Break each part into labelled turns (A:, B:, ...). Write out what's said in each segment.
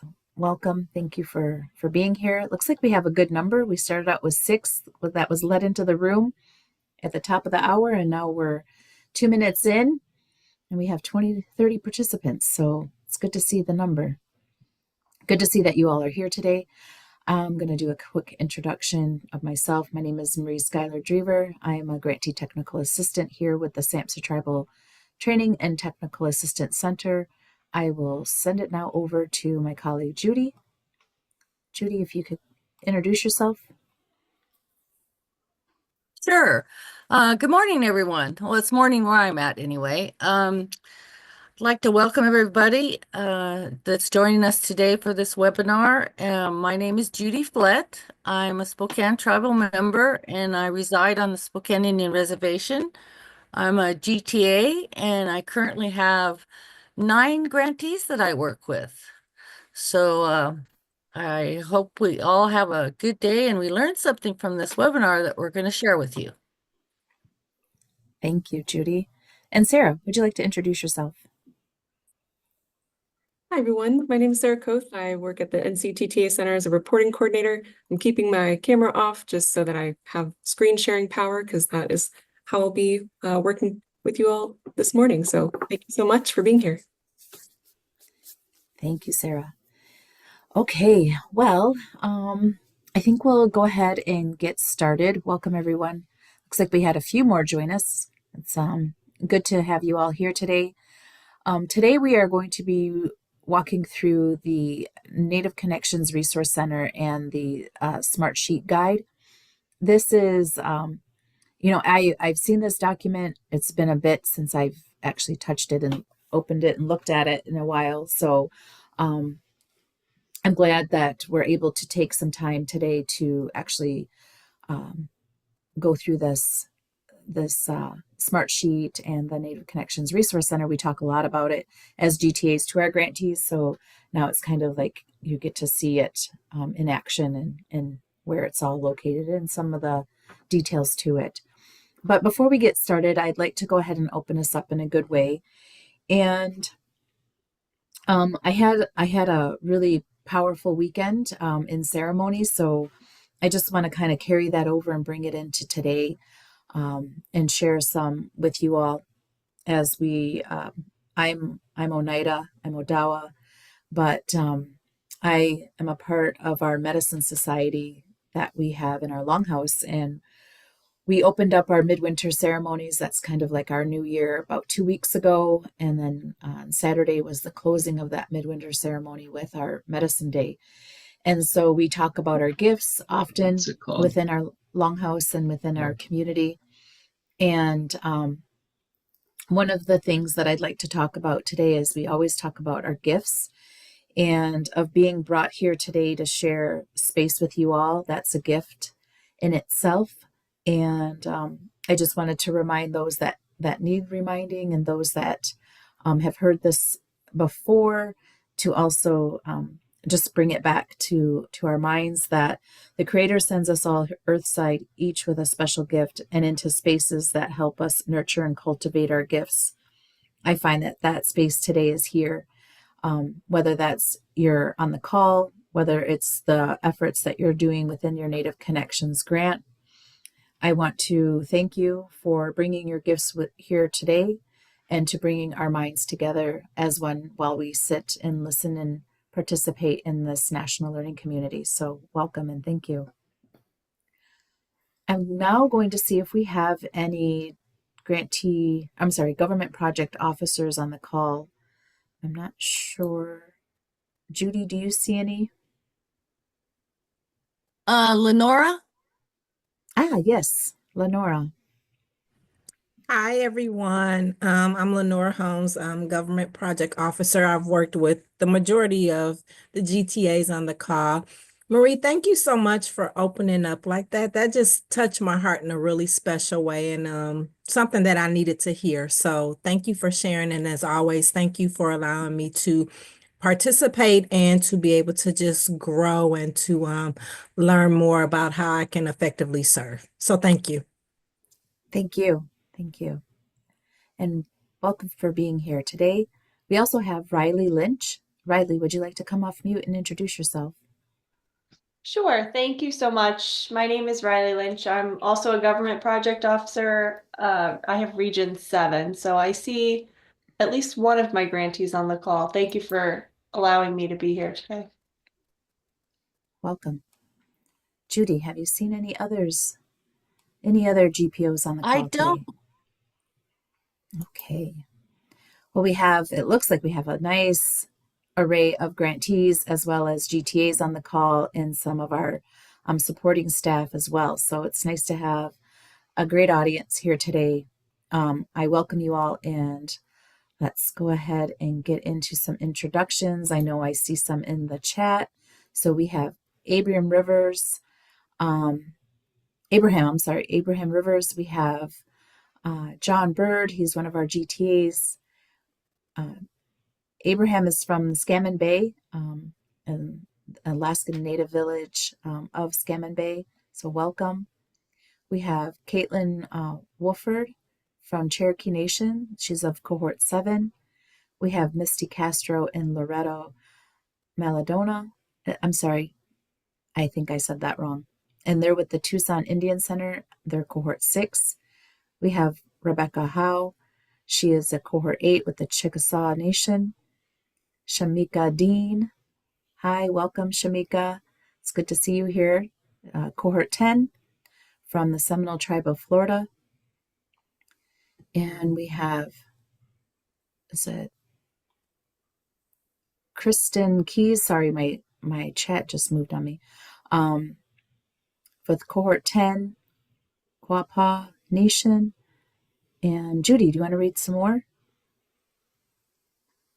A: So welcome. Thank you for being here. It looks like we have a good number. We started out with 6 that was let into the room at the top of the hour, and now we're 2 minutes in, and we have 20-30 participants. So it's good to see the number. Good to see that you all are here today. I'm going to do a quick introduction of myself. My name is Marie Schuyler Drever. I am a grantee technical assistant here with the SAMHSA Tribal Training and Technical Assistance Center. I will send it now over to my colleague Judy. Judy, if you could introduce yourself.
B: Sure. Good morning, everyone. Well, it's morning where I'm at anyway. I'd like to welcome everybody that's joining us today for this webinar. My name is Judy Flett. I'm a Spokane tribal member and I reside on the Spokane Indian Reservation. I'm a GTA and I currently have 9 grantees that I work with. So I hope we all have a good day and we learned something from this webinar that we're going to share with you.
A: Thank you, Judy. And Sarah, would you like to introduce yourself?
C: Hi, everyone. My name is Sarah Koth. I work at the NCTTA Center as a reporting coordinator. I'm keeping my camera off just so that I have screen sharing power because that is how I'll be working with you all this morning. So thank you so much for being here.
A: Thank you, Sarah. Okay, well, I think we'll go ahead and get started. Welcome, everyone. Looks like we had a few more join us. It's good to have you all here today. Today we are going to be walking through the Native Connections Resource Center and the Smart Sheet Guide. This is, I've seen this document. It's been a bit since I've actually touched it and opened it and looked at it in a while. So I'm glad that we're able to take some time today to actually go through this Smart Sheet and the Native Connections Resource Center. We talk a lot about it as GTAs to our grantees, so now it's kind of like you get to see it in action and where it's all located and some of the details to it. But before we get started, I'd like to go ahead and open us up in a good way. And I had a really powerful weekend in ceremonies, so I just want to kind of carry that over and bring it into today. And share some with you all as I'm Oneida, I'm Odawa, but I am a part of our medicine society that we have in our longhouse, and we opened up our midwinter ceremonies. That's kind of like our new year about 2 weeks ago, and then on Saturday was the closing of that midwinter ceremony with our medicine day. And so we talk about our gifts often within our longhouse and within our community. And one of the things that I'd like to talk about today is we always talk about our gifts and of being brought here today to share space with you all. That's a gift in itself. And I just wanted to remind those that need reminding and those that have heard this before to also just bring it back to our minds that the Creator sends us all earthside, each with a special gift, and into spaces that help us nurture and cultivate our gifts. I find that space today is here, whether that's you're on the call, whether it's the efforts that you're doing within your Native Connections grant. I want to thank you for bringing your gifts here today and to bringing our minds together as one while we sit and listen and participate in this national learning community. So welcome and thank you. I'm now going to see if we have any government project officers on the call. I'm not sure. Judy, do you see any?
B: Lenora?
A: Yes, Lenora.
D: Hi, everyone. I'm Lenora Holmes. I'm Government Project Officer. I've worked with the majority of the GTAs on the call. Marie, thank you so much for opening up like that. That just touched my heart in a really special way and something that I needed to hear. So thank you for sharing. And as always, thank you for allowing me to participate and to be able to just grow and to learn more about how I can effectively serve. So thank you.
A: Thank you. Thank you. And welcome for being here today. We also have Riley Lynch. Riley, would you like to come off mute and introduce yourself?
E: Sure. Thank you so much. My name is Riley Lynch. I'm also a government project officer. I have Region 7, so I see at least one of my grantees on the call. Thank you for allowing me to be here today.
A: Welcome. Judy, have you seen any other GPOs on the
B: I
A: call
B: don't.
A: today? Okay. Well, it looks like we have a nice array of grantees as well as GTAs on the call and some of our supporting staff as well. So it's nice to have a great audience here today. I welcome you all, and let's go ahead and get into some introductions. I know I see some in the chat. So we have Abraham Rivers. Abraham Rivers. We have John Bird. He's one of our GTAs. Abraham is from Scammon Bay, an Alaskan Native village of Scammon Bay. So welcome. We have Caitlin Wolford from Cherokee Nation. She's of Cohort 7. We have Misty Castro and Loretto Maladona. I'm sorry, I think I said that wrong. And they're with the Tucson Indian Center. They're Cohort 6. We have Rebecca Howe. She is a Cohort 8 with the Chickasaw Nation. Shamika Dean. Hi, welcome, Shamika. It's good to see you here. Cohort 10 from the Seminole Tribe of Florida. And we have, is it Kristen Keys? Sorry, my chat just moved on me. With Cohort 10, Quapaw Nation. And Judy, do you want to read some more?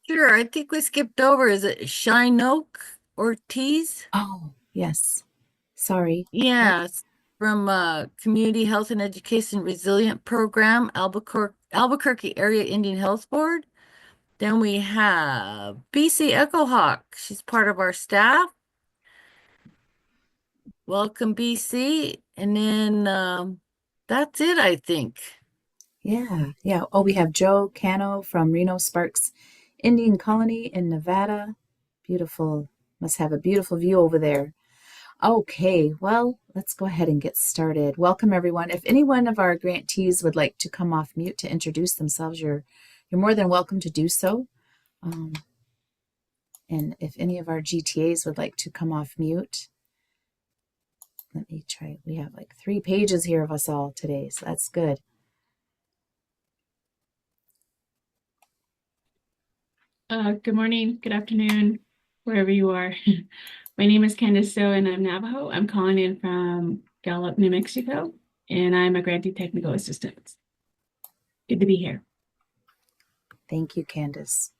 B: Sure, I think we skipped over. Is it Shinoak Ortiz?
A: Oh, yes. Sorry.
B: Yeah, it's from Community Health and Education Resilient Program, Albuquerque Area Indian Health Board. Then we have BC Echo Hawk. She's part of our staff. Welcome, BC. And then that's it, I think.
A: Yeah. Oh, we have Joe Cano from Reno Sparks Indian Colony in Nevada. Beautiful. Must have a beautiful view over there. Okay, well, let's go ahead and get started. Welcome, everyone. If any one of our grantees would like to come off mute to introduce themselves, you're more than welcome to do so. And if any of our GTAs would like to come off mute, let me try. We have like 3 pages here of us all today, so that's good.
F: Good morning, good afternoon, wherever you are. My name is Candace So, and I'm Navajo. I'm calling in from Gallup, New Mexico, and I'm a grantee technical assistant. Good to be here.
A: Thank you, Candace.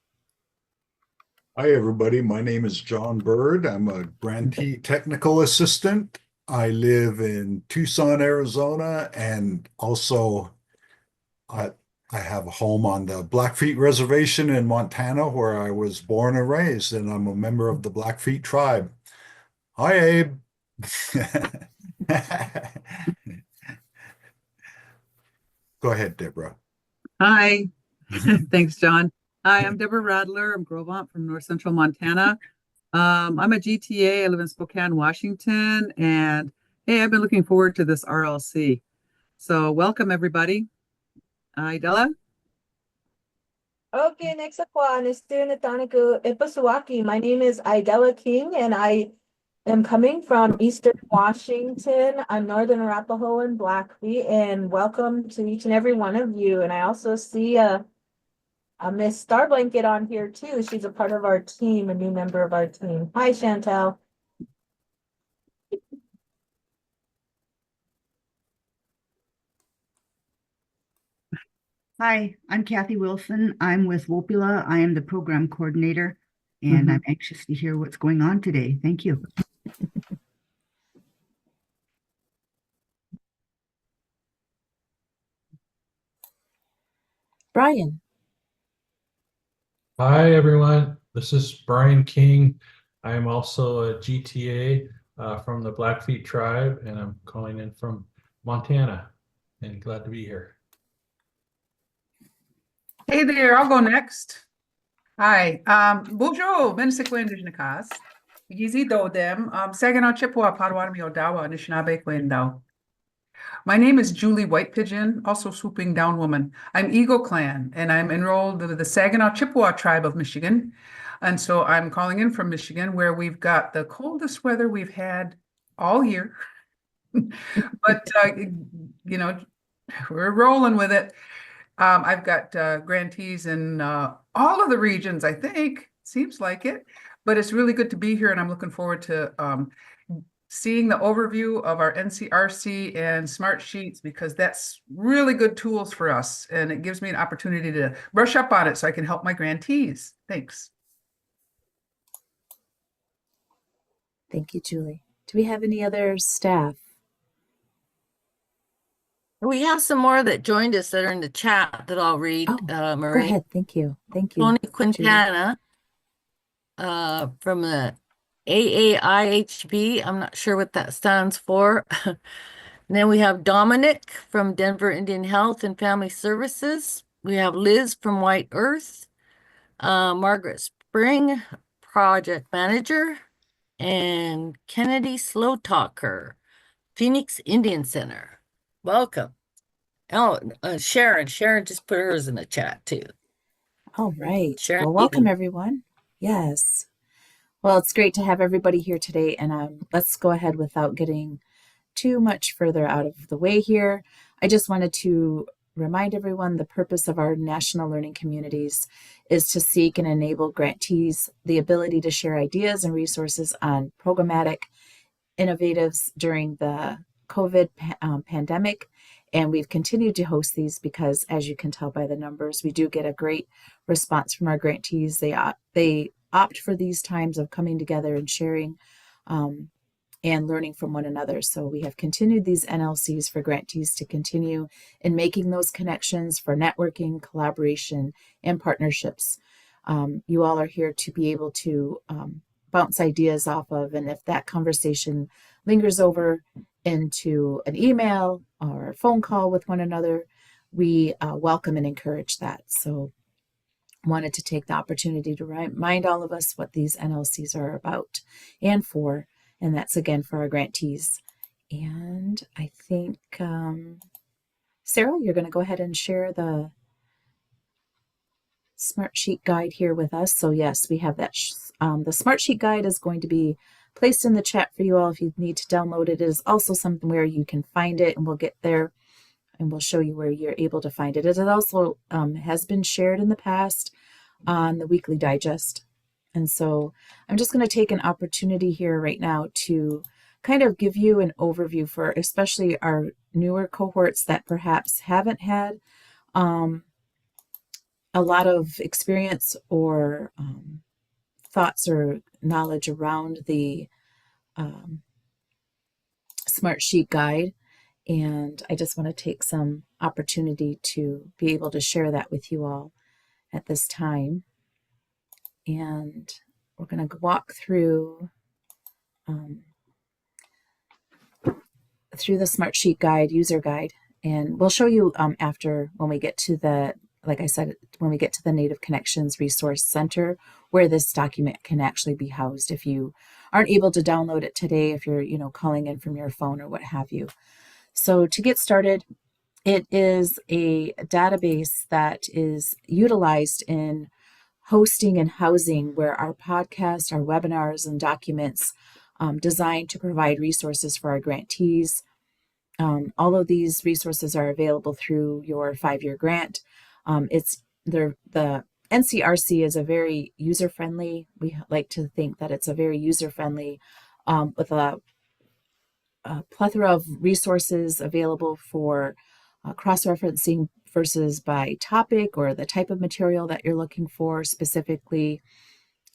G: Hi, everybody. My name is John Bird. I'm a grantee technical assistant. I live in Tucson, Arizona, and also I have a home on the Blackfeet Reservation in Montana, where I was born and raised, and I'm a member of the Blackfeet tribe. Hi, Abe. Go ahead, Deborah.
H: Hi. Thanks, John. Hi, I'm Deborah Radler. I'm Grovant from North Central Montana. I'm a GTA. I live in Spokane, Washington. And hey, I've been looking forward to this RLC. So welcome, everybody. Idella?
I: Okay, next one is Nataniku Ipasuaki. My name is Idella King, and I am coming from Eastern Washington. I'm Northern Arapaho and Blackfeet, and welcome to each and every one of you. And I also see a Miss Starblanket on here too. She's a part of our team, a new member of our team. Hi, Chantel.
J: Hi, I'm Kathy Wilson. I'm with Wopila. I am the program coordinator, and I'm anxious to hear what's going on today. Thank you.
A: Brian.
K: Hi, everyone. This is Brian King. I am also a GTA from the Blackfeet tribe, and I'm calling in from Montana, and glad to be here.
L: Hey there, I'll go next.
H: Hi, bonjour, Bensikwe Indigenous. Yizi Dodem, Saginaw Chippewa, Potawatomi, Odawa, Anishinaabe, Kwendao. My name is Julie White Pigeon, also Swooping Down Woman. I'm Eagle Clan, and I'm enrolled with the Saginaw Chippewa tribe of Michigan. And so I'm calling in from Michigan, where we've got the coldest weather we've had all year. But, we're rolling with it. I've got grantees in all of the regions, I think. Seems like it. But it's really good to be here, and I'm looking forward to seeing the overview of our NCRC and Smart Sheets, because that's really good tools for us. And it gives me an opportunity to brush up on it so I can help my grantees. Thanks.
A: Thank you, Julie. Do we have any other staff?
B: We have some more that joined us that are in the chat that I'll read,
A: Go
B: Marie.
A: ahead. Thank you. Thank you.
B: Tony
A: Julie.
B: Quintana from the AAIHB. I'm not sure what that stands for. And then we have Dominic from Denver Indian Health and Family Services. We have Liz from White Earth, Margaret Spring, Project Manager, and Kennedy Slow Talker, Phoenix Indian Center. Welcome. Oh, Sharon just put hers in the chat too.
A: All right.
B: Sharon
A: Well, welcome
B: Egan.
A: everyone. Yes. Well, it's great to have everybody here today, and let's go ahead without getting too much further out of the way here. I just wanted to remind everyone the purpose of our national learning communities is to seek and enable grantees the ability to share ideas and resources on programmatic innovatives during the COVID pandemic. And we've continued to host these because, as you can tell by the numbers, we do get a great response from our grantees. They opt for these times of coming together and sharing and learning from one another. So we have continued these NLCs for grantees to continue in making those connections for networking, collaboration, and partnerships. You all are here to be able to bounce ideas off of, and if that conversation lingers over into an email or a phone call with one another, we welcome and encourage that. So wanted to take the opportunity to remind all of us what these NLCs are about and for, and that's again for our grantees. And I think, Sarah, you're going to go ahead and share the Smart Sheet guide here with us. So yes, we have that. The Smart Sheet guide is going to be placed in the chat for you all if you need to download it. It is also something where you can find it, and we'll get there and we'll show you where you're able to find it. It also has been shared in the past on the weekly digest. And so I'm just going to take an opportunity here right now to kind of give you an overview for especially our newer cohorts that perhaps haven't had a lot of experience or thoughts or knowledge around the Smart Sheet guide. And I just want to take some opportunity to be able to share that with you all at this time. And we're going to walk through the Smart Sheet guide, user guide, and we'll show you after when we get to the, like I said, when we get to the Native Connections Resource Center, where this document can actually be housed if you aren't able to download it today, if you're, calling in from your phone or what have you. So to get started, it is a database that is utilized in hosting and housing where our podcasts, our webinars, and documents designed to provide resources for our grantees. All of these resources are available through your 5-year grant. The NCRC is a very user-friendly, we like to think that it's a very user-friendly with a plethora of resources available for cross-referencing versus by topic or the type of material that you're looking for specifically.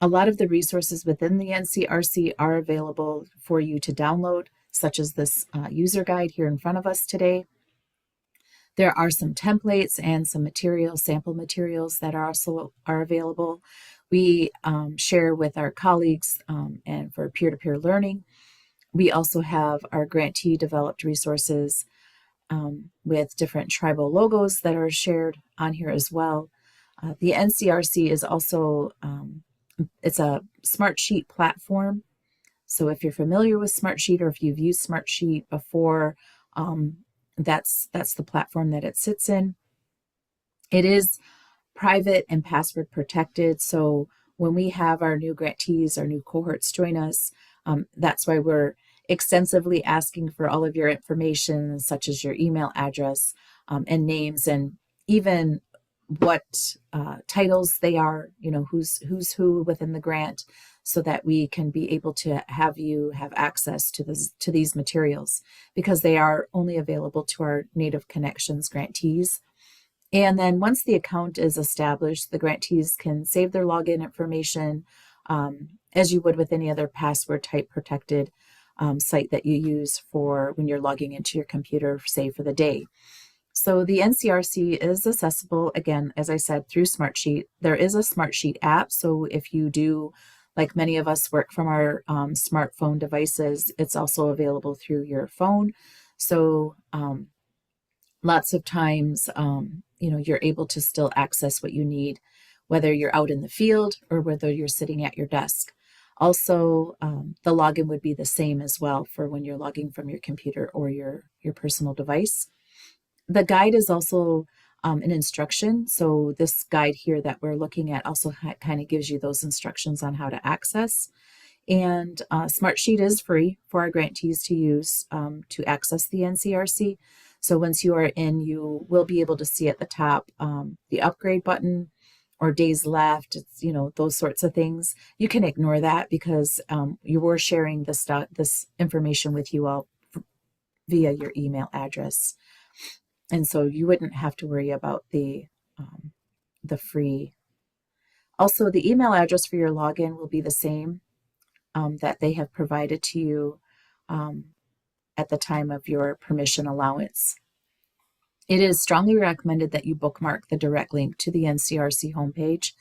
A: A lot of the resources within the NCRC are available for you to download, such as this user guide here in front of us today. There are some templates and some materials, sample materials that are also available. We share with our colleagues and for peer-to-peer learning. We also have our grantee developed resources with different tribal logos that are shared on here as well. The NCRC is also it's a Smartsheet platform. So if you're familiar with Smartsheet or if you've used Smartsheet before, that's the platform that it sits in. It is private and password protected. So when we have our new grantees, our new cohorts join us, that's why we're extensively asking for all of your information, such as your email address and names, and even what titles they are, who's who within the grant, so that we can be able to have you have access to these materials, because they are only available to our Native Connections grantees. And then once the account is established, the grantees can save their login information as you would with any other password type protected site that you use for when you're logging into your computer, say for the day. So the NCRC is accessible, again, as I said, through Smartsheet. There is a Smartsheet app. So if you do, like many of us, work from our smartphone devices, it's also available through your phone. So lots of times, you're able to still access what you need, whether you're out in the field or whether you're sitting at your desk. Also, the login would be the same as well for when you're logging from your computer or your personal device. The guide is also an instruction. So this guide here that we're looking at also kind of gives you those instructions on how to access. And Smartsheet is free for our grantees to use to access the NCRC. So once you are in, you will be able to see at the top the upgrade button or days left, those sorts of things. You can ignore that because you were sharing this information with you all via your email address. And so you wouldn't have to worry about the free. Also, the email address for your login will be the same that they have provided to you at the time of your permission allowance. It is strongly recommended that you bookmark the direct link to the NCRC homepage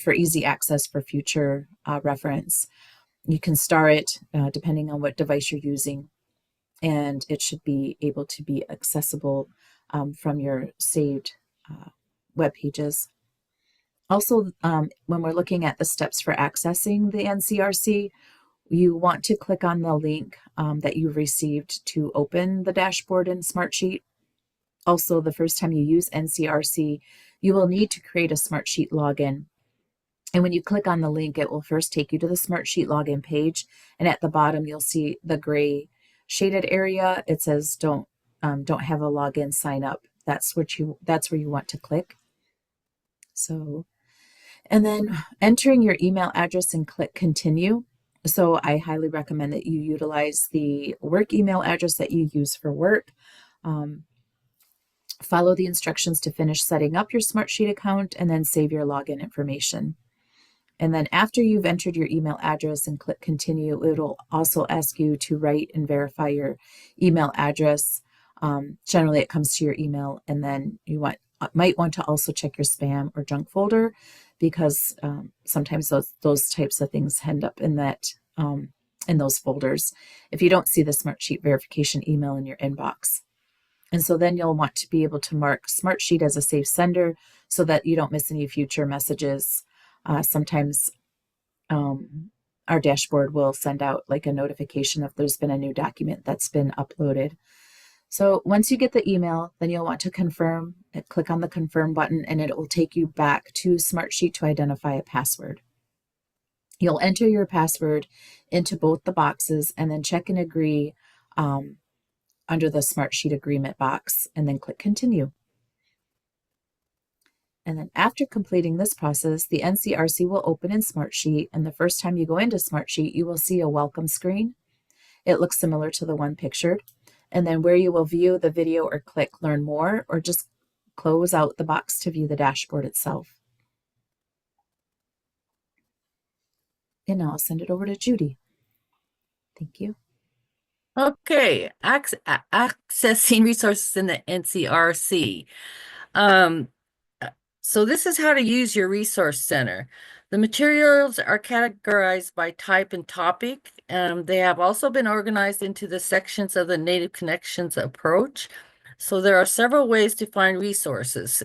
A: for easy access for future reference. You can star it depending on what device you're using, and it should be able to be accessible from your saved web pages. Also, when we're looking at the steps for accessing the NCRC, you want to click on the link that you've received to open the dashboard in Smartsheet. Also, the first time you use NCRC, you will need to create a Smartsheet login. And when you click on the link, it will first take you to the Smartsheet login page. And at the bottom, you'll see the gray shaded area. It says don't have a login, sign up. That's where you want to click. So, and then entering your email address and click continue. So I highly recommend that you utilize the work email address that you use for work. Follow the instructions to finish setting up your Smartsheet account and then save your login information. And then after you've entered your email address and click continue, it'll also ask you to write and verify your email address. Generally, it comes to your email, and then you might want to also check your spam or junk folder, because sometimes those types of things end up in those folders if you don't see the Smartsheet verification email in your inbox. And so then you'll want to be able to mark Smartsheet as a safe sender so that you don't miss any future messages. Sometimes our dashboard will send out like a notification if there's been a new document that's been uploaded. So once you get the email, then you'll want to confirm. Click on the confirm button, and it will take you back to Smartsheet to identify a password. You'll enter your password into both the boxes and then check and agree under the Smartsheet agreement box, and then click continue. And then after completing this process, the NCRC will open in Smartsheet, and the first time you go into Smartsheet, you will see a welcome screen. It looks similar to the one pictured. And then where you will view the video or click learn more, or just close out the box to view the dashboard itself. And now I'll send it over to Judy. Thank you.
B: Okay, accessing resources in the NCRC. So this is how to use your resource center. The materials are categorized by type and topic. They have also been organized into the sections of the Native Connections approach. So there are several ways to find resources.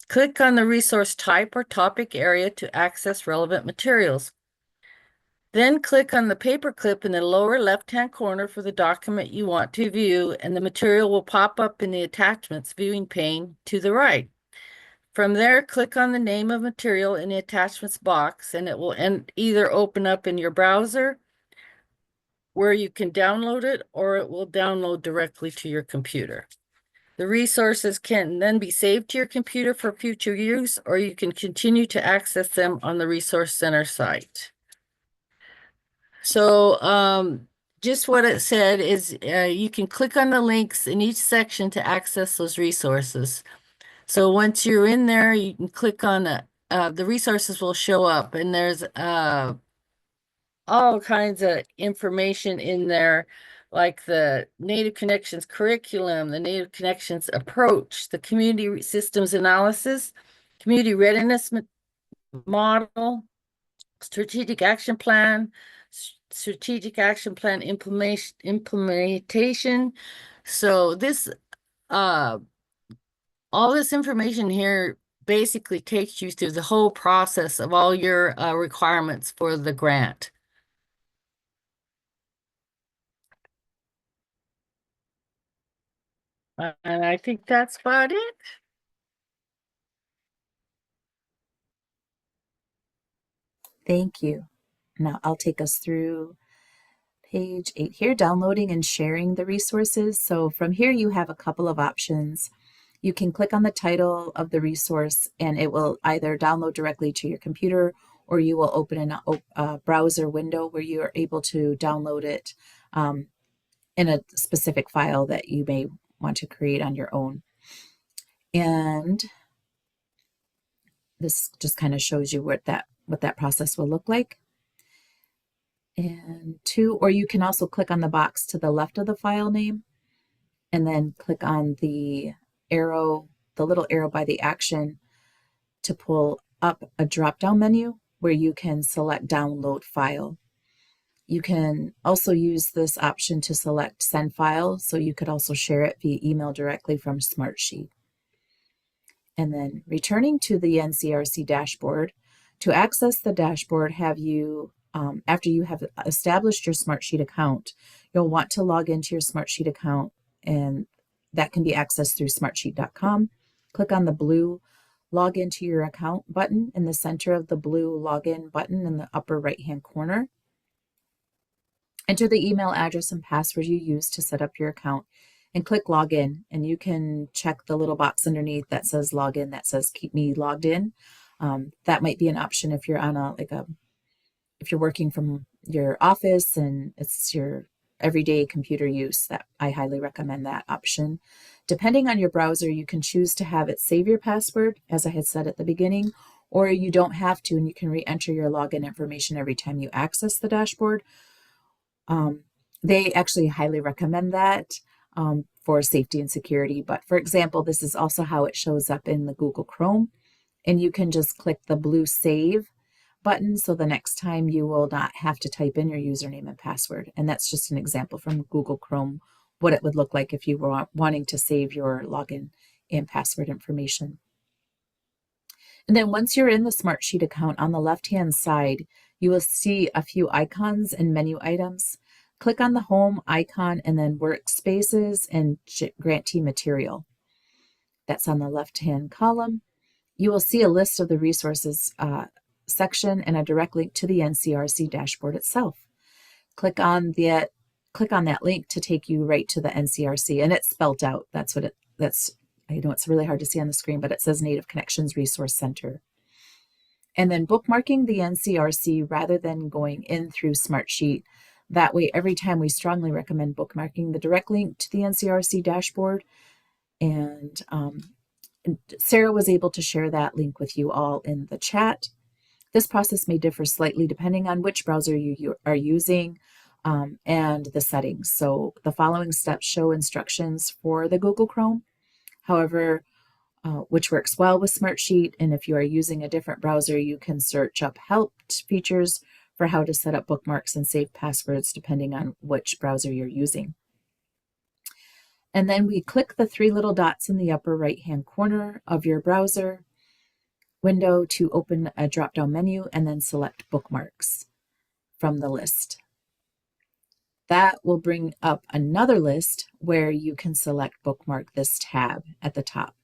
B: Click on the resource type or topic area to access relevant materials. Then click on the paperclip in the lower left-hand corner for the document you want to view, and the material will pop up in the attachments viewing pane to the right. From there, click on the name of material in the attachments box, and it will either open up in your browser where you can download it, or it will download directly to your computer. The resources can then be saved to your computer for future use, or you can continue to access them on the Resource Center site. So just what it said is you can click on the links in each section to access those resources. So once you're in there, you can click on the resources will show up, and there's all kinds of information in there, like the Native Connections curriculum, the Native Connections approach, the community systems analysis, community readiness model, strategic action plan, implementation. So this all this information here basically takes you through the whole process of all your requirements for the grant. And I think that's about it.
A: Thank you. Now I'll take us through page 8 here, downloading and sharing the resources. So from here you have a couple of options. You can click on the title of the resource and it will either download directly to your computer, or you will open a browser window where you are able to download it in a specific file that you may want to create on your own. And this just kind of shows you what that process will look like. And 2, or you can also click on the box to the left of the file name and then click on the arrow, the little arrow by the action, to pull up a drop-down menu where you can select download file. You can also use this option to select send file, so you could also share it via email directly from Smartsheet. And then returning to the NCRC dashboard, to access the dashboard, after you have established your Smartsheet account, you'll want to log into your Smartsheet account, and that can be accessed through smartsheet.com. Click on the blue log into your account button in the center of the blue login button in the upper right-hand corner. Enter the email address and password you use to set up your account and click login, and you can check the little box underneath that says login that says keep me logged in. That might be an option if you're on if you're working from your office and it's your everyday computer use. That I highly recommend that option. Depending on your browser, you can choose to have it save your password, as I had said at the beginning, or you don't have to, and you can re-enter your login information every time you access the dashboard. They actually highly recommend that for safety and security. But for example, this is also how it shows up in the Google Chrome, and you can just click the blue save button, so the next time you will not have to type in your username and password. And that's just an example from Google Chrome, what it would look like if you were wanting to save your login and password information. And then once you're in the Smartsheet account, on the left-hand side, you will see a few icons and menu items. Click on the home icon and then workspaces and grantee material. That's on the left-hand column. You will see a list of the resources section and a direct link to the NCRC dashboard itself. Click on that link to take you right to the NCRC, and it's spelled out. I know it's really hard to see on the screen, but it says Native Connections Resource Center. And then bookmarking the NCRC rather than going in through Smartsheet. That way, every time we strongly recommend bookmarking the direct link to the NCRC dashboard. And Sarah was able to share that link with you all in the chat. This process may differ slightly depending on which browser you are using and the settings. So the following steps show instructions for the Google Chrome, however, which works well with Smartsheet. And if you are using a different browser, you can search up help features for how to set up bookmarks and save passwords depending on which browser you're using. And then we click the 3 little dots in the upper right-hand corner of your browser, window to open a drop-down menu and then select bookmarks from the list. That will bring up another list where you can select bookmark this tab at the top.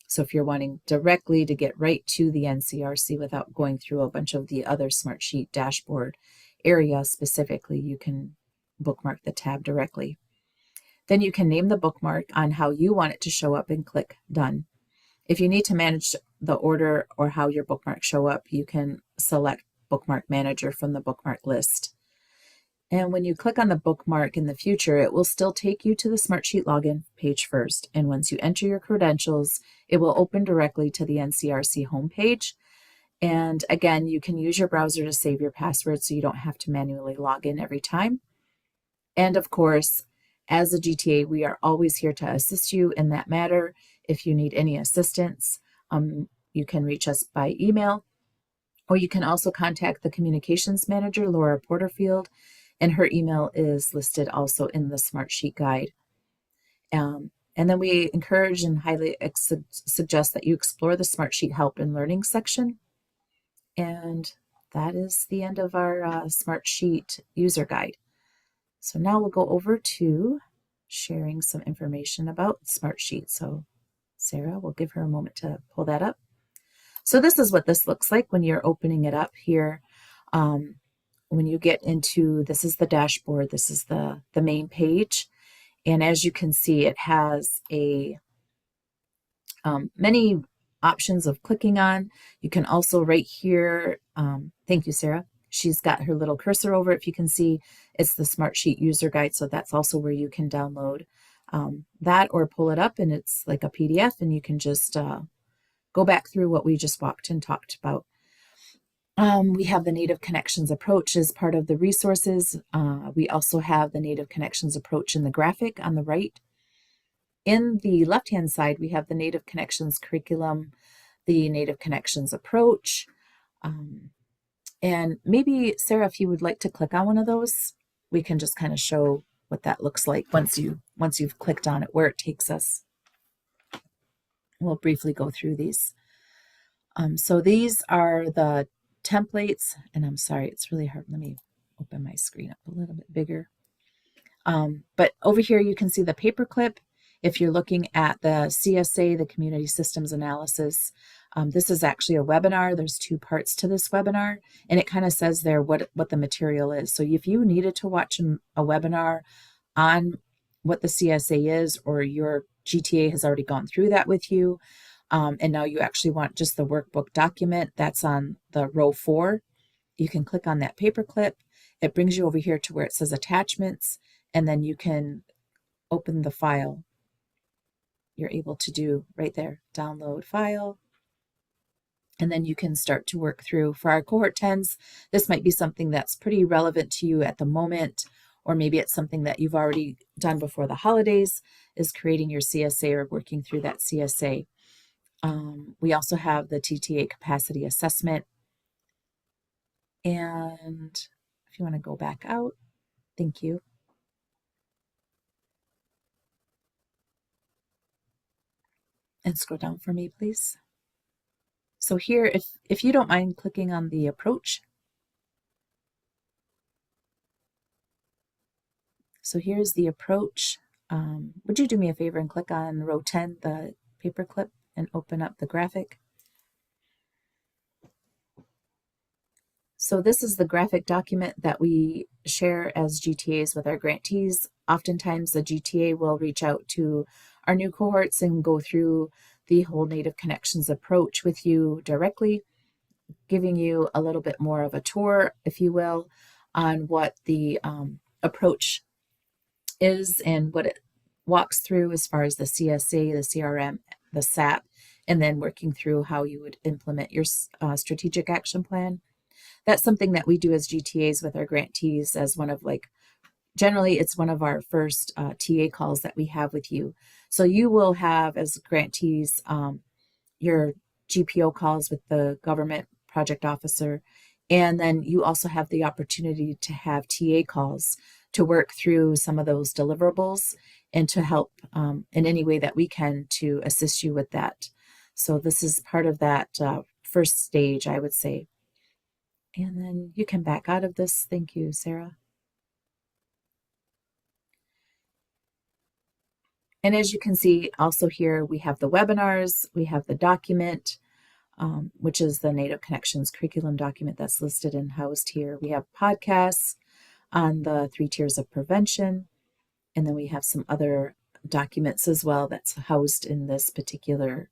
A: So if you're wanting directly to get right to the NCRC without going through a bunch of the other Smartsheet dashboard area specifically, you can bookmark the tab directly. Then you can name the bookmark on how you want it to show up and click Done. If you need to manage the order or how your bookmarks show up, you can select Bookmark Manager from the bookmark list. And when you click on the bookmark in the future, it will still take you to the Smartsheet login page first. And once you enter your credentials, it will open directly to the NCRC homepage. And again, you can use your browser to save your password so you don't have to manually log in every time. And of course, as a GTA, we are always here to assist you in that matter. If you need any assistance, you can reach us by email, or you can also contact the communications manager, Laura Porterfield, and her email is listed also in the Smartsheet guide. And then we encourage and highly suggest that you explore the Smartsheet Help and Learning section. And that is the end of our Smartsheet user guide. So now we'll go over to sharing some information about Smartsheet. So Sarah, we'll give her a moment to pull that up. So this is what this looks like when you're opening it up here. When you get into, this is the dashboard, this is the main page. And as you can see, it has many options of clicking on. You can also right here, thank you, Sarah. She's got her little cursor over it. If you can see, it's the Smartsheet user guide. So that's also where you can download that or pull it up and it's like a PDF and you can just go back through what we just walked and talked about. We have the Native Connections approach as part of the resources. We also have the Native Connections approach in the graphic on the right. In the left-hand side, we have the Native Connections curriculum, the Native Connections approach. And maybe, Sarah, if you would like to click on one of those, we can just kind of show what that looks like once you've clicked on it, where it takes us. We'll briefly go through these. So these are the templates, and I'm sorry, it's really hard. Let me open my screen up a little bit bigger. But over here, you can see the paperclip. If you're looking at the CSA, the Community Systems Analysis, this is actually a webinar. There's two parts to this webinar, and it kind of says there what the material is. So if you needed to watch a webinar on what the CSA is, or your GTA has already gone through that with you, and now you actually want just the workbook document, that's on the row 4. You can click on that paperclip. It brings you over here to where it says attachments, and then you can open the file. You're able to do right there, download file. And then you can start to work through. For our cohort 10s, this might be something that's pretty relevant to you at the moment, or maybe it's something that you've already done before the holidays, is creating your CSA or working through that CSA. We also have the TTA capacity assessment. And if you want to go back out, thank you. And scroll down for me, please. So here, if you don't mind clicking on the approach. So here's the approach. Would you do me a favor and click on row 10, the paperclip, and open up the graphic? So this is the graphic document that we share as GTAs with our grantees. Oftentimes the GTA will reach out to our new cohorts and go through the whole Native Connections approach with you directly, giving you a little bit more of a tour, if you will, on what the approach is and what it walks through as far as the CSA, the CRM, the SAP, and then working through how you would implement your strategic action plan. That's something that we do as GTAs with our grantees as one of generally it's one of our first TA calls that we have with you. So you will have as grantees your GPO calls with the government project officer, and then you also have the opportunity to have TA calls to work through some of those deliverables and to help in any way that we can to assist you with that. So this is part of that first stage, I would say. And then you can back out of this. Thank you, Sarah. And as you can see also here, we have the webinars, we have the document, which is the Native Connections curriculum document that's listed and housed here. We have podcasts on the 3 tiers of prevention. And then we have some other documents as well that's housed in this particular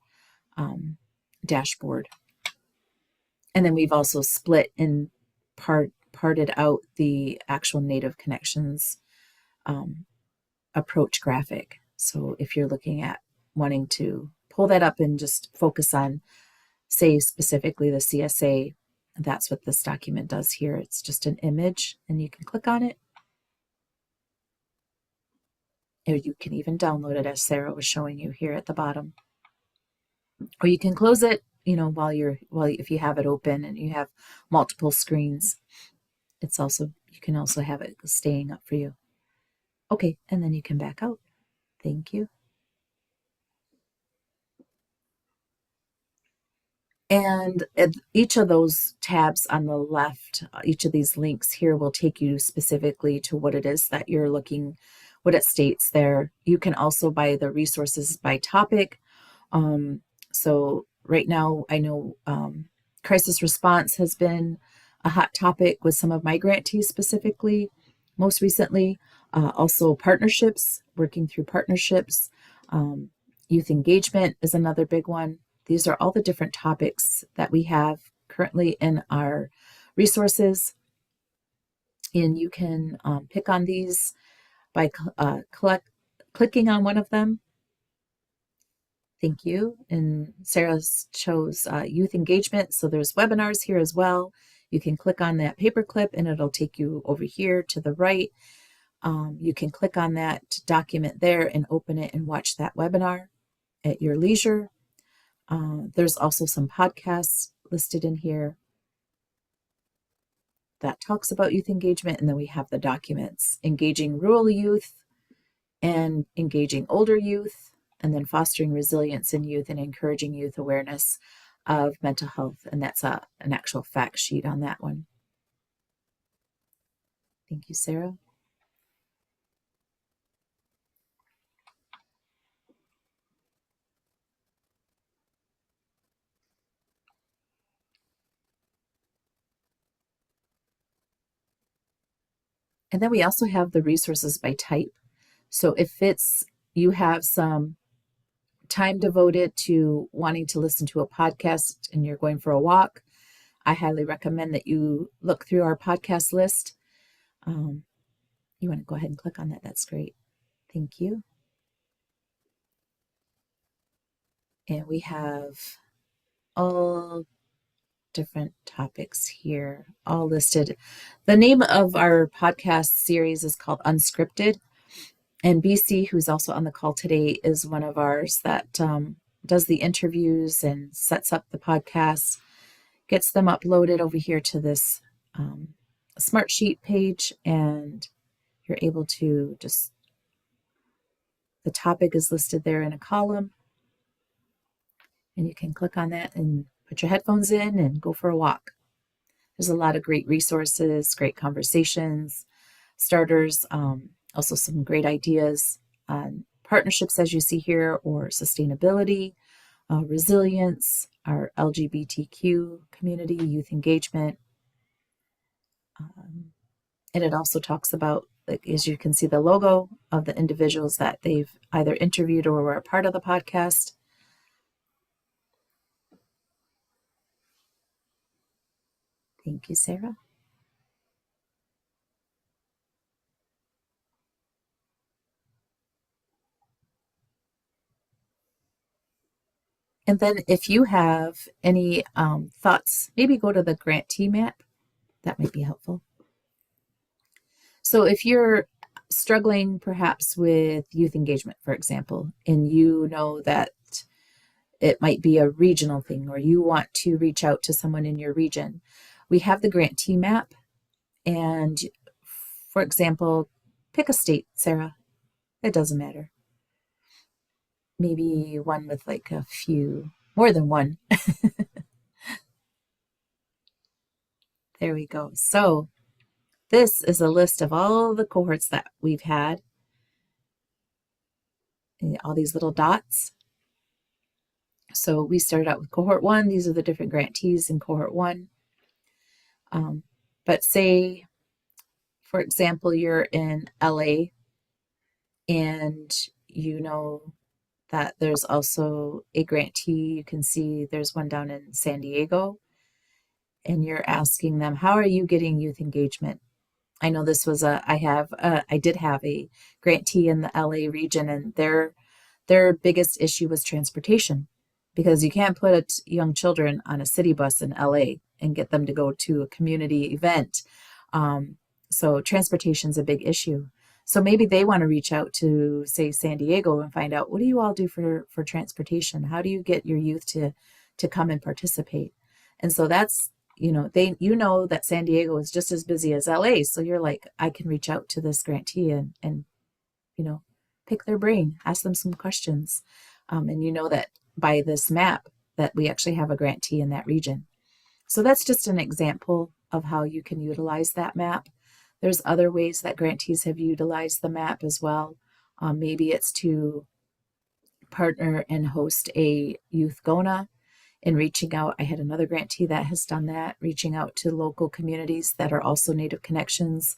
A: dashboard. And then we've also split and parted out the actual Native Connections approach graphic. So if you're looking at wanting to pull that up and just focus on, say, specifically the CSA, that's what this document does here. It's just an image and you can click on it. Or you can even download it as Sarah was showing you here at the bottom. Or you can close it, if you have it open and you have multiple screens. You can also have it staying up for you. Okay, and then you can back out. Thank you. And each of those tabs on the left, each of these links here will take you specifically to what it is that you're looking, what it states there. You can also buy the resources by topic. So right now, I know crisis response has been a hot topic with some of my grantees specifically, most recently. Also partnerships, working through partnerships. Youth engagement is another big one. These are all the different topics that we have currently in our resources. And you can pick on these by clicking on one of them. Thank you. And Sarah chose youth engagement. So there's webinars here as well. You can click on that paperclip and it'll take you over here to the right. You can click on that document there and open it and watch that webinar at your leisure. There's also some podcasts listed in here that talks about youth engagement. And then we have the documents, engaging rural youth and engaging older youth, and then fostering resilience in youth and encouraging youth awareness of mental health. And that's an actual fact sheet on that one. Thank you, Sarah. And then we also have the resources by type. So if you have some time devoted to wanting to listen to a podcast and you're going for a walk, I highly recommend that you look through our podcast list. You want to go ahead and click on that. That's great. Thank you. And we have all different topics here, all listed. The name of our podcast series is called Unscripted. And BC, who's also on the call today, is one of ours that does the interviews and sets up the podcasts, gets them uploaded over here to this Smartsheet page, and you're able to the topic is listed there in a column, and you can click on that and put your headphones in and go for a walk. There's a lot of great resources, great conversations, starters, also some great ideas on partnerships, as you see here, or sustainability, resilience, our LGBTQ community, youth engagement. And it also talks about, like, as you can see, the logo of the individuals that they've either interviewed or were a part of the podcast. Thank you, Sarah. And then if you have any thoughts, maybe go to the grantee map. That might be helpful. So if you're struggling perhaps with youth engagement, for example, and you know that it might be a regional thing, or you want to reach out to someone in your region, we have the grantee map. And for example, pick a state, Sarah. It doesn't matter. Maybe one with like a few, more than one. There we go. So this is a list of all the cohorts that we've had. And all these little dots. So we started out with cohort 1. These are the different grantees in cohort 1. But say, for example, you're in LA and you know that there's also a grantee. You can see there's one down in San Diego, and you're asking them, how are you getting youth engagement? I know this was I did have a grantee in the LA region, and their biggest issue was transportation, because you can't put young children on a city bus in LA and get them to go to a community event. So transportation is a big issue. So maybe they want to reach out to, say, San Diego and find out, what do you all do for transportation? How do you get your youth to come and participate? And so that's, that San Diego is just as busy as LA. So you're like, I can reach out to this grantee and pick their brain, ask them some questions. And you know that by this map that we actually have a grantee in that region. So that's just an example of how you can utilize that map. There's other ways that grantees have utilized the map as well. Maybe it's to partner and host a youth GONA and reaching out. I had another grantee that has done that, reaching out to local communities that are also Native Connections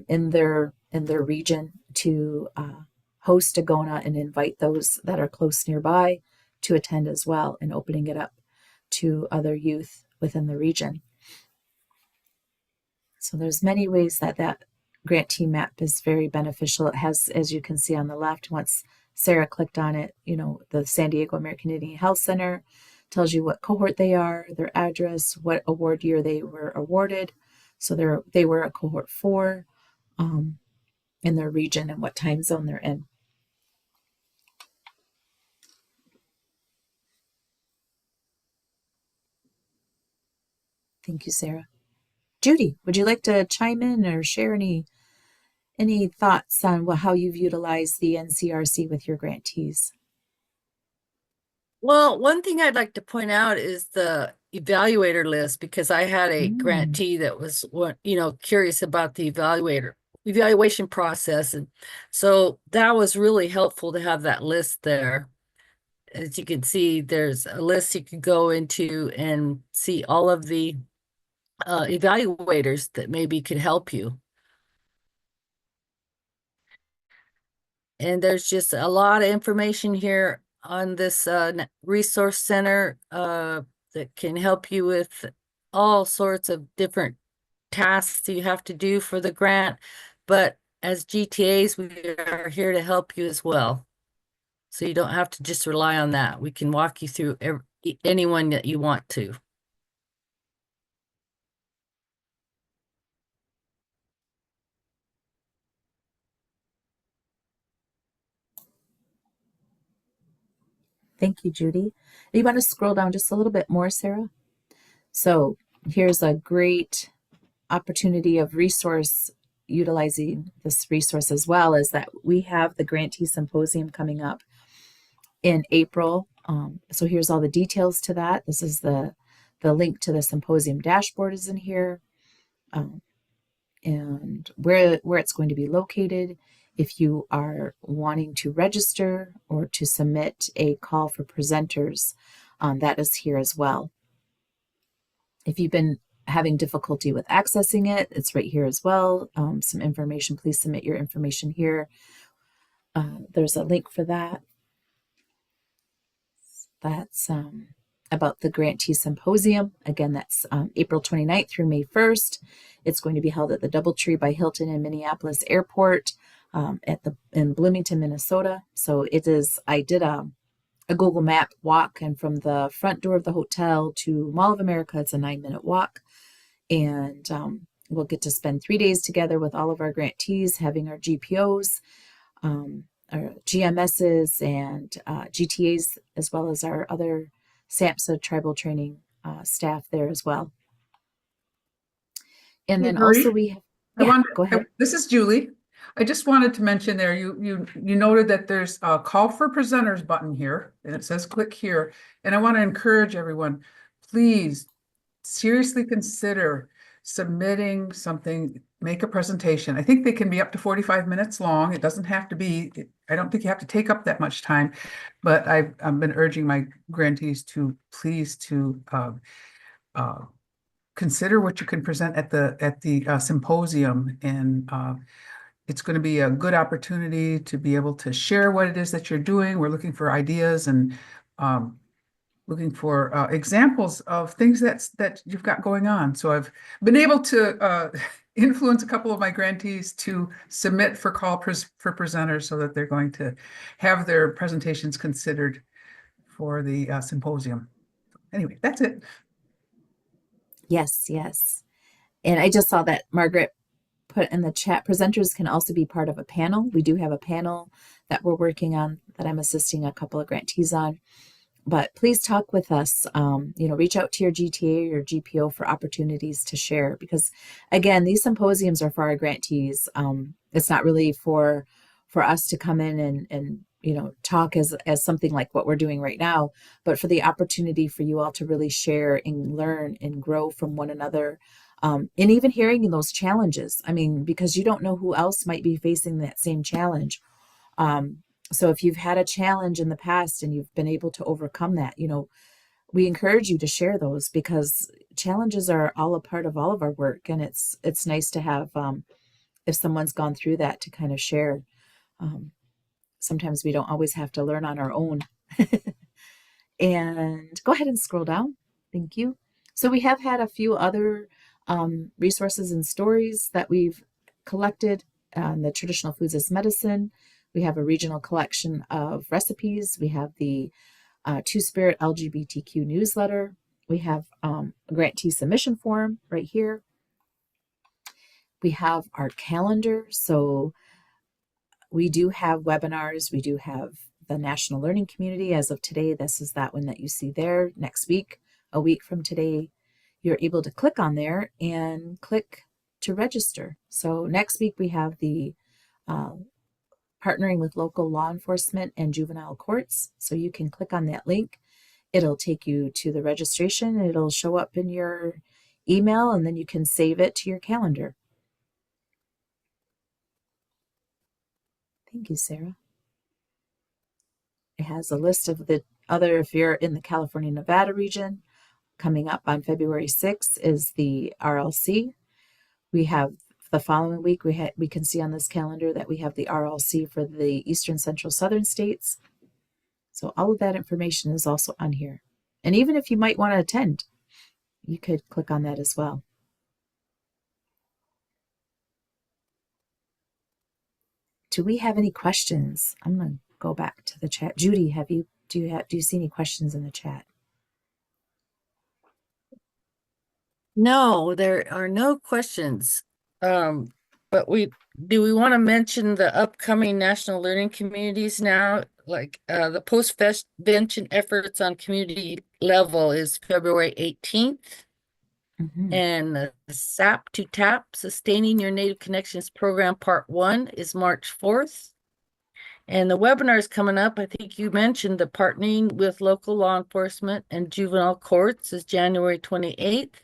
A: in their region to host a GONA and invite those that are close nearby to attend as well, and opening it up to other youth within the region. So there's many ways that grantee map is very beneficial. It has, as you can see on the left, once Sarah clicked on it, the San Diego American Indian Health Center tells you what cohort they are, their address, what award year they were awarded. So they were a cohort 4 in their region and what time zone they're in. Thank you, Sarah. Judy, would you like to chime in or share any thoughts on how you've utilized the NCRC with your grantees?
B: Well, one thing I'd like to point out is the evaluator list, because I had a grantee that was, curious about the evaluation process. And so that was really helpful to have that list there. As you can see, there's a list you can go into and see all of the evaluators that maybe could help you. And there's just a lot of information here on this resource center that can help you with all sorts of different tasks you have to do for the grant. But as GTAs, we are here to help you as well. So you don't have to just rely on that. We can walk you through anyone that you want to.
A: Thank you, Judy. You want to scroll down just a little bit more, Sarah? So here's a great opportunity of resource, utilizing this resource as well, is that we have the Grantee Symposium coming up in April. So here's all the details to that. This is the link to the symposium dashboard is in here, and where it's going to be located. If you are wanting to register or to submit a call for presenters, that is here as well. If you've been having difficulty with accessing it, it's right here as well. Some information, please submit your information here. There's a link for that. That's about the Grantee Symposium. Again, that's April 29th through May 1st. It's going to be held at the Doubletree by Hilton in Minneapolis Airport in Bloomington, Minnesota. So it is, I did a Google Map walk, and from the front door of the hotel to Mall of America, it's a 9-minute walk. And we'll get to spend 3 days together with all of our grantees, having our GPOs, our GMSs, and GTAs, as well as our other SAMHSA tribal training staff there as well. And then also we have, go ahead.
H: This is Julie. I just wanted to mention there, you noted that there's a call for presenters button here, and it says click here. And I want to encourage everyone, please seriously consider submitting something, make a presentation. I think they can be up to 45 minutes long. It doesn't have to be, I don't think you have to take up that much time, but I've been urging my grantees to please to consider what you can present at the symposium, and it's going to be a good opportunity to be able to share what it is that you're doing. We're looking for ideas and looking for examples of things that you've got going on. So I've been able to influence a couple of my grantees to submit for for presenters so that they're going to have their presentations considered for the symposium. Anyway, that's it.
A: Yes, yes. And I just saw that Margaret put in the chat, presenters can also be part of a panel. We do have a panel that we're working on that I'm assisting a couple of grantees on. But please talk with us, reach out to your GTA or your GPO for opportunities to share, because again, these symposiums are for our grantees. It's not really for us to come in and talk as something like what we're doing right now, but for the opportunity for you all to really share and learn and grow from one another. And even hearing those challenges, because you don't know who else might be facing that same challenge. So if you've had a challenge in the past and you've been able to overcome that, we encourage you to share those, because challenges are all a part of all of our work. And it's nice to have, if someone's gone through that, to kind of share. Sometimes we don't always have to learn on our own. And go ahead and scroll down. Thank you. So we have had a few other resources and stories that we've collected. The traditional foods as medicine. We have a regional collection of recipes. We have the Two Spirit LGBTQ newsletter. We have a grantee submission form right here. We have our calendar. So we do have webinars. We do have the National Learning Community. As of today, this is that one that you see there. Next week, a week from today, you're able to click on there and click to register. So next week we have the partnering with local law enforcement and juvenile courts. So you can click on that link. It'll take you to the registration. It'll show up in your email, and then you can save it to your calendar. Thank you, Sarah. It has a list of the other, if you're in the California, Nevada region, coming up on February 6th is the RLC. We have the following week, we can see on this calendar that we have the RLC for the Eastern, Central, Southern states. So all of that information is also on here. And even if you might want to attend, you could click on that as well. Do we have any questions? I'm going to go back to the chat. Judy, do you see any questions in the chat?
B: No, there are no questions. But do we want to mention the upcoming national learning communities now? Like the post-vention efforts on community level is February 18th. And the SAP to TAP, Sustaining Your Native Connections Program Part 1 is March 4th. And the webinar is coming up. I think you mentioned the partnering with local law enforcement and juvenile courts is January 28th.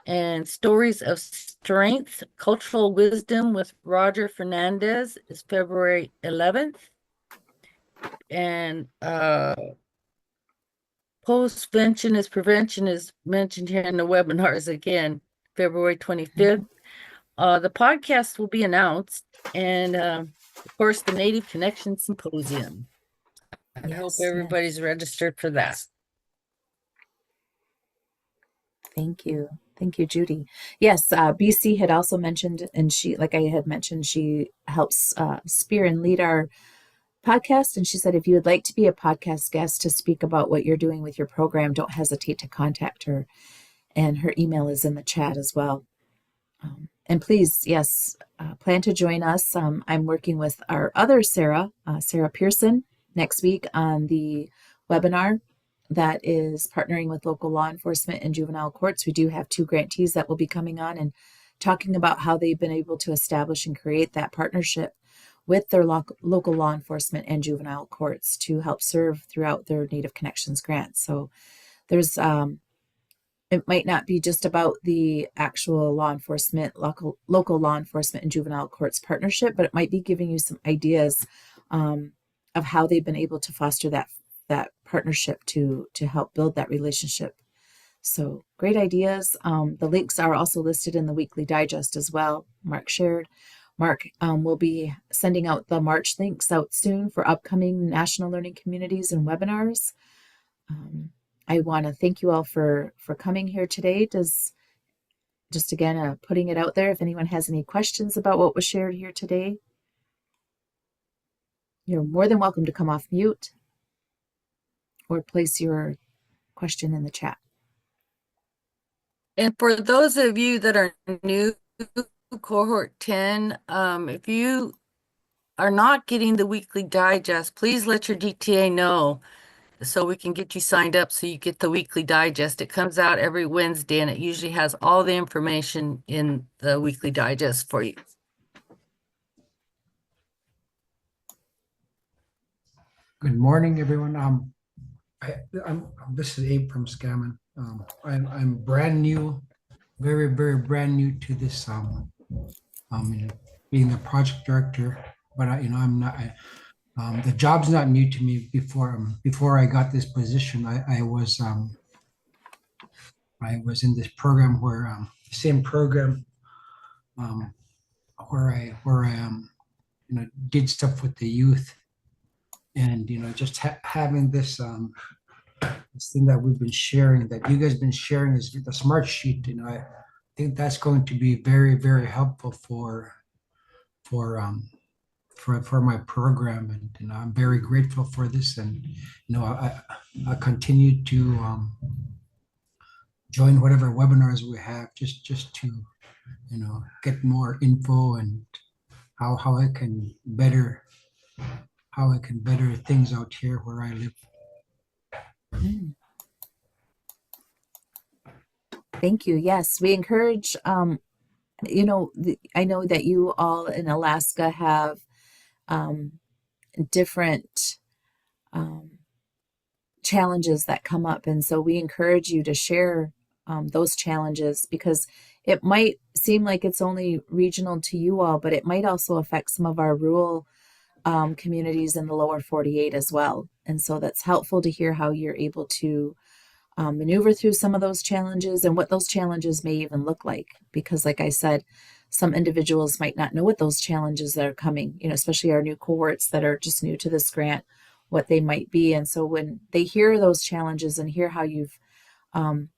B: And Stories of Strength, Cultural Wisdom with Roger Fernandez is February 11th. And Post-vention is prevention is mentioned here in the webinars again, February 25th. The podcast will be announced, and of course, the Native Connection Symposium. I hope everybody's registered for that.
A: Thank you. Thank you, Judy. Yes, BC had also mentioned, and she, like I had mentioned, she helps spear and lead our podcast. And she said, if you would like to be a podcast guest to speak about what you're doing with your program, don't hesitate to contact her. And her email is in the chat as well. And please, yes, plan to join us. I'm working with our other Sarah, Sarah Pearson, next week on the webinar that is partnering with local law enforcement and juvenile courts. We do have 2 grantees that will be coming on and talking about how they've been able to establish and create that partnership with their local law enforcement and juvenile courts to help serve throughout their Native Connections grants. So there's it might not be just about the actual law enforcement, local law enforcement and juvenile courts partnership, but it might be giving you some ideas of how they've been able to foster that partnership to help build that relationship. So great ideas. The links are also listed in the weekly digest as well. Mark shared. Mark will be sending out the March links out soon for upcoming national learning communities and webinars. I want to thank you all for coming here today. Just again, putting it out there. If anyone has any questions about what was shared here today, you're more than welcome to come off mute or place your question in the chat.
B: And for those of you that are new to cohort 10, if you are not getting the weekly digest, please let your GTA know so we can get you signed up so you get the weekly digest. It comes out every Wednesday and it usually has all the information in the weekly digest for you.
L: Good morning, everyone. This is Abe from Scammon. I'm brand new, very brand new to this. Being the project director, but I'm not. The job's not new to me. Before I got this position, I was in this program where same program where I did stuff with the youth, and just having this this thing that we've been sharing, that you guys been sharing, is the smart sheet. I think that's going to be very helpful for my program, and I'm very grateful for this. And I continue to join whatever webinars we have, just to get more info and how I can better things out here where I live.
A: Thank you. Yes, we encourage, I know that you all in Alaska have different challenges that come up. And so we encourage you to share those challenges, because it might seem like it's only regional to you all, but it might also affect some of our rural communities in the lower 48 as well. And so that's helpful to hear how you're able to maneuver through some of those challenges and what those challenges may even look like. Because like I said, some individuals might not know what those challenges that are coming, especially our new cohorts that are just new to this grant, what they might be. And so when they hear those challenges and hear how you've kind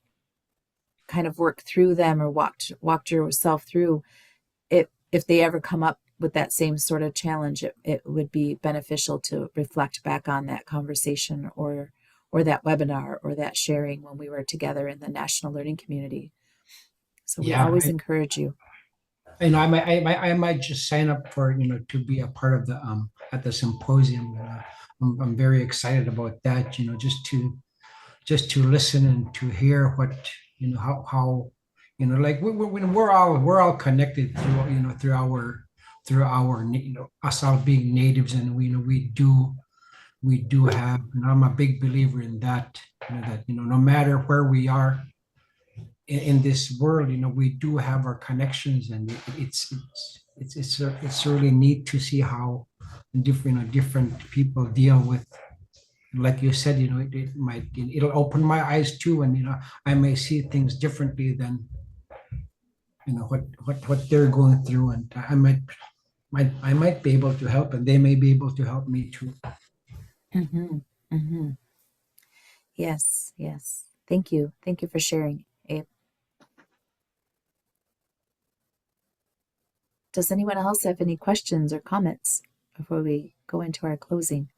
A: of worked through them or walked yourself through it, if they ever come up with that same sort of challenge, it would be beneficial to reflect back on that conversation or that webinar or that sharing when we were together in the national learning community. So we always encourage you.
L: I might just sign up for to be a part of the at the symposium. I'm very excited about that. Just to listen and to hear what how like we're all connected through our us all being natives, and we do have, and I'm a big believer in that, that no matter where we are in this world, we do have our connections, and it's really neat to see how different people deal with, like you said, it'll open my eyes too, and I may see things differently than what they're going through, and I might be able to help, and they may be able to help me too.
A: Yes. Thank you for sharing, Abe. Does anyone else have any questions or comments before we go into our closing?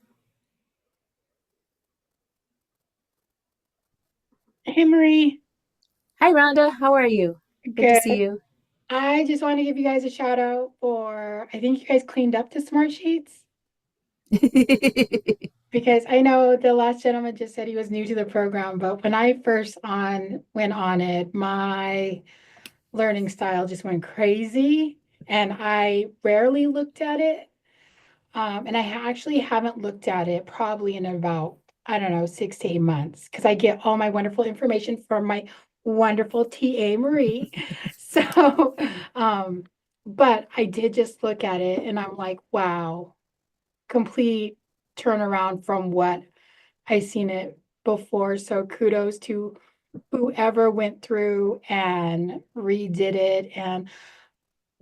M: Hey, Marie.
A: Hi, Rhonda. How are you? Good to see you.
M: I just want to give you guys a shout out for, I think you guys cleaned up the smart sheets. Because I know the last gentleman just said he was new to the program, but when I first went on it, my learning style just went crazy, and I rarely looked at it. And I actually haven't looked at it probably in about, I don't know, 6 to 8 months, because I get all my wonderful information from my wonderful TA Marie. So, but I did just look at it and I'm like, wow, complete turnaround from what I seen it before. So kudos to whoever went through and redid it. And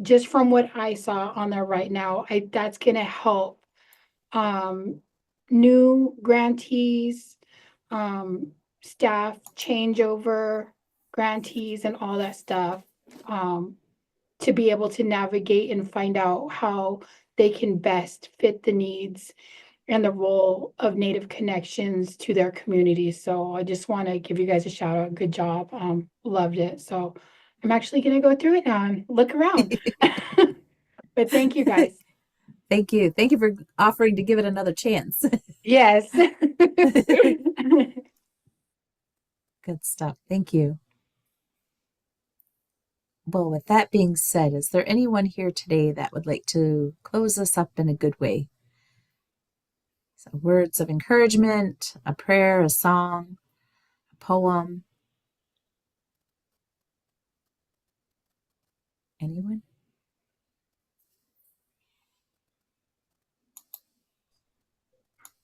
M: just from what I saw on there right now, that's gonna help new grantees, staff changeover, grantees and all that stuff, to be able to navigate and find out how they can best fit the needs and the role of Native connections to their communities. So I just want to give you guys a shout out. Good job. Loved it. So I'm actually going to go through it now and look around. But thank you guys.
A: Thank you. Thank you for offering to give it another chance.
M: Yes.
A: Good stuff. Thank you. Well, with that being said, is there anyone here today that would like to close us up in a good way? So words of encouragement, a prayer, a song, a poem. Anyone?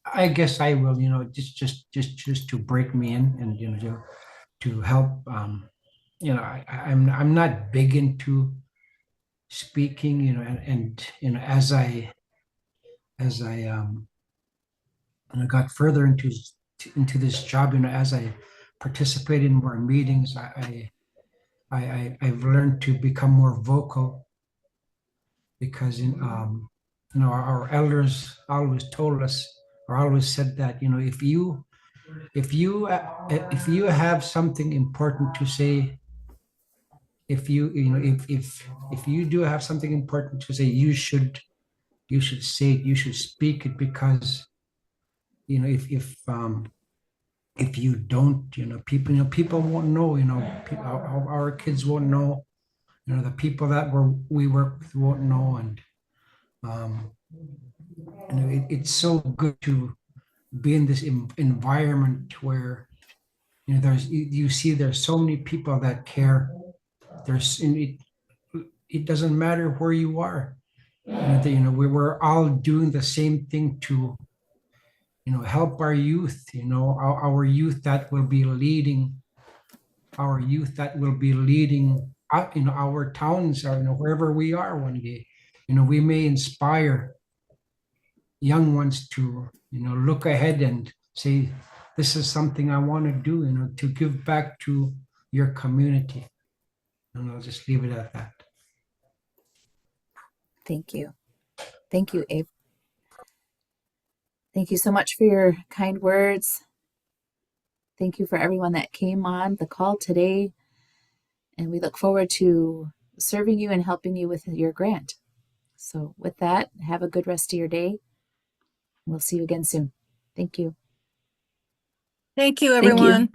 L: I guess I will, just to break me in and, to help, I'm not big into speaking, as I got further into this job, as I participate in more meetings, I've learned to become more vocal because our elders always told us or always said that if you have something important to say, if you do have something important to say, you should say it, you should speak it, because if you don't, people won't know, our kids won't know, the people that we work with won't know. And it's so good to be in this environment where you see there's so many people that care. It doesn't matter where you are. We're all doing the same thing to help our youth, our youth that will be leading out, our towns, or wherever we are one day. We may inspire young ones to look ahead and say, this is something I want to do, to give back to your community. And I'll just leave it at that.
A: Thank you. Thank you, Abe. Thank you so much for your kind words. Thank you for everyone that came on the call today. And we look forward to serving you and helping you with your grant. So with that, have a good rest of your day. We'll see you again soon. Thank you.
B: Thank you,
D: Thank you.
B: everyone.